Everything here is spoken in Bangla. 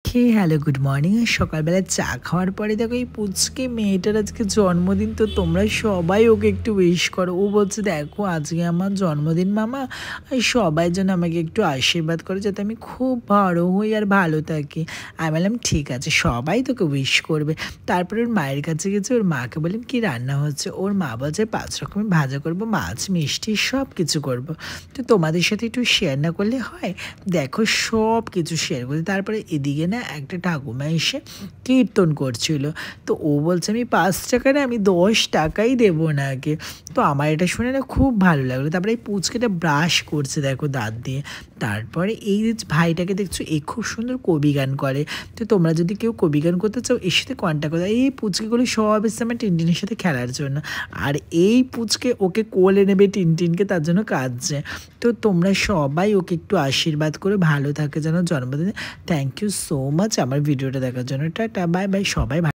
Hello good morning. সকালবেলা চা খাওয়ার পরে দেখো এই পুচকে মেয়েটার আজকে জন্মদিন, তো তোমরা সবাই ওকে একটু উইশ করো। ও বলছে দেখো আজকে আমার জন্মদিন মামা, আর সবাই যেন আমাকে একটু আশীর্বাদ করে যাতে আমি খুব বড় হই আর ভালো থাকি। আমি বললাম ঠিক আছে, সবাই তোকে উইশ করবে। তারপরে ওর মায়ের কাছে গেছে, ওর মাকে বললাম কি রান্না হচ্ছে। ওর মা বলছে 5 রকমের ভাজা করবো, মাছ মিষ্টি সব কিছু করবো। তো তোমাদের সাথে একটু শেয়ার না করলে হয়? দেখো সব কিছু শেয়ার করছি। তারপরে এদিকে না একটা ঠাকুমা এসে কীর্তন করছিল। তো ও বলছে আমি 5 টাকা না, আমি 10 টাকাই দেবো ওনাকে। তো আমার এটা শুনে না খুব ভালো লাগলো। তারপরে এই পুচকেটা ব্রাশ করছে দেখো দাঁত দিয়ে। তারপরে এই যে ভাইটাকে দেখছো, এ খুব সুন্দর কবি গান করে। তো তোমরা যদি কেউ কবি গান করতে চাও এর সাথে কন্ট্যাক্ট করো। এই পুচকেগুলো সব এসছে আমার টিনটিনের সাথে খেলার জন্য। আর এই পুচকে ওকে কোলে নেবে টিনটিনকে, তার জন্য কাঁদছে। তো তোমরা সবাই ওকে একটু আশীর্বাদ করে ভালো থাকে যেন জন্মদিনে। থ্যাংক ইউ সো মাচ আমার ভিডিওটা দেখার জন্য। টাটা, বাই বাই, সবাই।